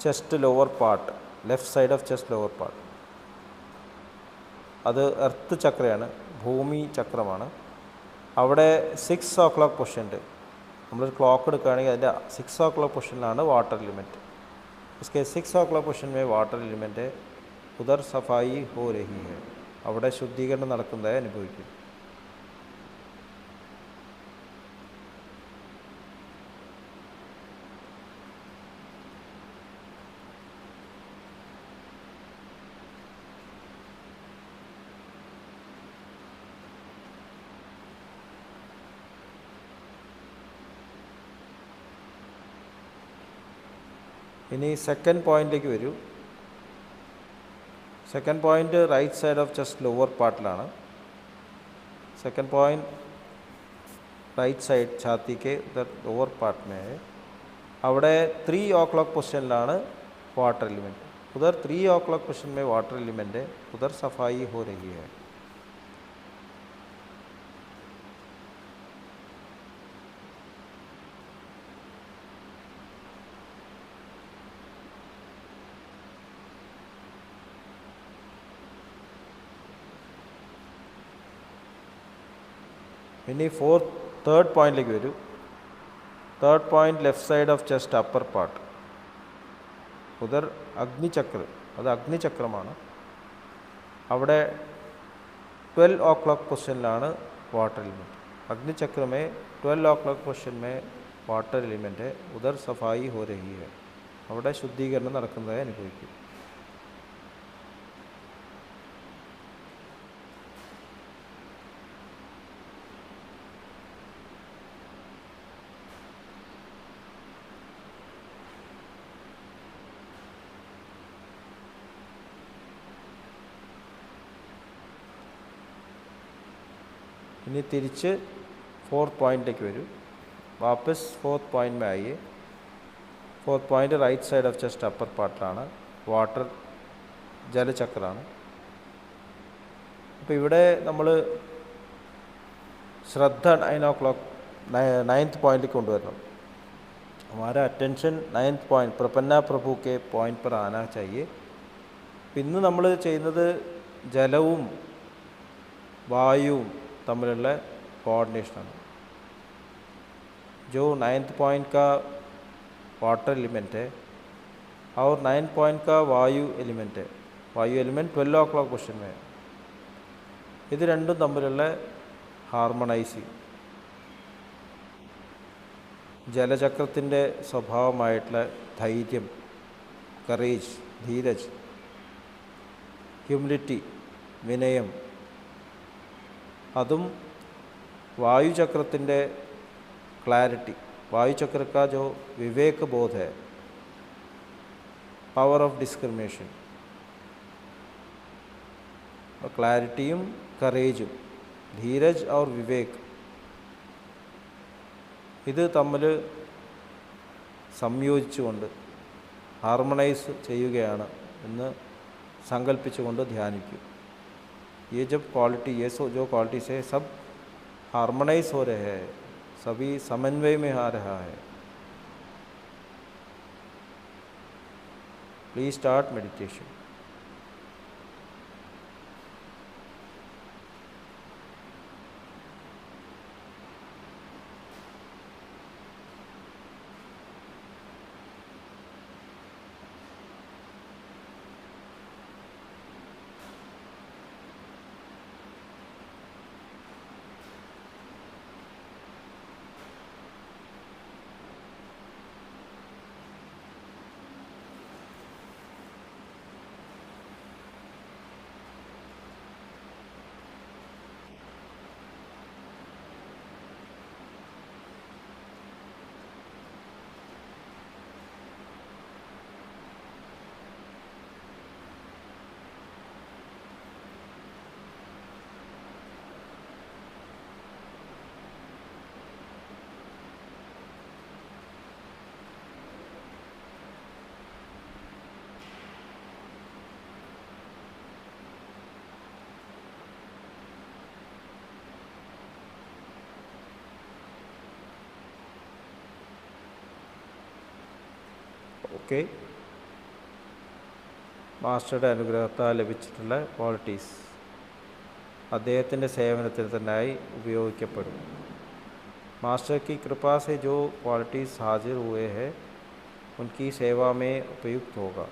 Speaker 1: chest lower part, left side of chest lower part. അത് എർത്ത് ചക്രയാണ്, ഭൂമി ചക്രമാണ്. അവിടെ 6 o'clock പൊസിഷൻ ഉണ്ട്. നമ്മളൊരു ക്ലോക്ക് എടുക്കുകയാണെങ്കിൽ അതിൻ്റെ 6 o'clock പൊസിഷനിലാണ് വാട്ടർ എലിമെൻറ്റ്. इसके 6 o'clock പൊസിഷൻ में വാട്ടർ എലിമെൻറ്റ് ഉദർ സഫായി ഹോ രഹി ഹെ. അവിടെ ശുദ്ധീകരണം നടക്കുന്നതായി അനുഭവിക്കും. ഇനി സെക്കൻഡ് പോയിന്റിലേക്ക് വരൂ. Second point right side of chest lower പാർട്ടിലാണ്. സെക്കൻഡ് പോയിന്റ് റൈറ്റ് സൈഡ് ഛാത്തി കെ ലോവർ പാർട്ട് മേ. അവിടെ 3 o'clock പൊസിഷനിലാണ് വാട്ടർ എലിമെൻറ്റ്. ഉധർ 3 o'clock പൊസിഷൻ में वाटर एलिमेंट है, उधर सफाई हो रही है. ഇനി തേർഡ് പോയിന്റിലേക്ക് വരൂ. Third point left side of chest upper part. ഉദർ അഗ്നിചക്ര, അത് അഗ്നിചക്രമാണ്. അവിടെ 12 o'clock പൊസിഷനിലാണ് വാട്ടർ എലിമെൻറ്റ്. अग्निचक्र में 12 o'clock പൊസിഷൻ में വാട്ടർ എലിമെൻറ്റ് ഉദർ സഫായി ഹോ രഹി ഹെ. അവിടെ ശുദ്ധീകരണം നടക്കുന്നതായി അനുഭവിക്കും. ഇനി തിരിച്ച് ഫോർത്ത് പോയിന്റിലേക്ക് വരൂ. വാപ്പസ് ഫോർത്ത് പോയിന്റ് में आइए. Fourth point right side of chest upper പാർട്ടിലാണ്. വാട്ടർ ജലചക്രമാണ്. അപ്പോൾ ഇവിടെ നമ്മൾ ശ്രദ്ധ 9 o'clock 9th പോയിന്റിലേക്ക് കൊണ്ടുവരണം. हमारा अटेंशन 9th പോയിന്റ് പ്രപന്ന പ്രഭു കെ പോയിന്റ് पर आना चाहिए. ഇന്ന് നമ്മൾ ചെയ്യുന്നത് ജലവും വായുവും തമ്മിലുള്ള കോർഡിനേഷനാണ്. जो 9th पॉइंट का वाटर एलिमेंट है और 9th पॉइंट का वायु एलिमेंट है. वायु एलिमेंट 12 o'clock പൊസിഷൻ में. ഇത് രണ്ടും തമ്മിലുള്ള ഹാർമണൈസിങ് ജലചക്രത്തിൻ്റെ സ്വഭാവമായിട്ടുള്ള ധൈര്യം, കറേജ്, ധീരജ്, ഹ്യൂമിലിറ്റി, വിനയം, അതും വായുചക്രത്തിൻ്റെ क्लैरिटी. वायुचक्र का जो विवेक बोध है, पावर ऑफ डिस्क्रिमिनेशन, क्लैरिटिയും കറേജും, ധീരജ് और വിവേക്, ഇത് തമ്മിൽ സംയോജിച്ചുകൊണ്ട് ഹാർമണൈസ് ചെയ്യുകയാണ് എന്ന് സങ്കല്പിച്ചുകൊണ്ട് ധ്യാനിക്കും. ये जब क्वालिटी, ये जो क्वालिटी से सब हार्मोनाइज हो रहे हैं, सभी समन्वय में आ रहा है. Please start meditation. ഒക്കെ മാസ്റ്ററുടെ അനുഗ്രഹത്താൽ ലഭിച്ചിട്ടുള്ള ക്വാളിറ്റീസ് അദ്ദേഹത്തിൻ്റെ സേവനത്തിന് തന്നെയായി ഉപയോഗിക്കപ്പെടും. मास्टर की कृपा से जो क्वालिटीज़ हाजिर हुए हैं उनकी सेवा में उपयुक्त होगा.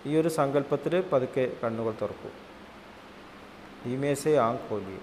Speaker 1: ഈ ഒരു സങ്കല്പത്തിൽ പതുക്കെ കണ്ണുകൾ തുറക്കൂ. ധീമേ സേ ആങ്ക് खोलिए.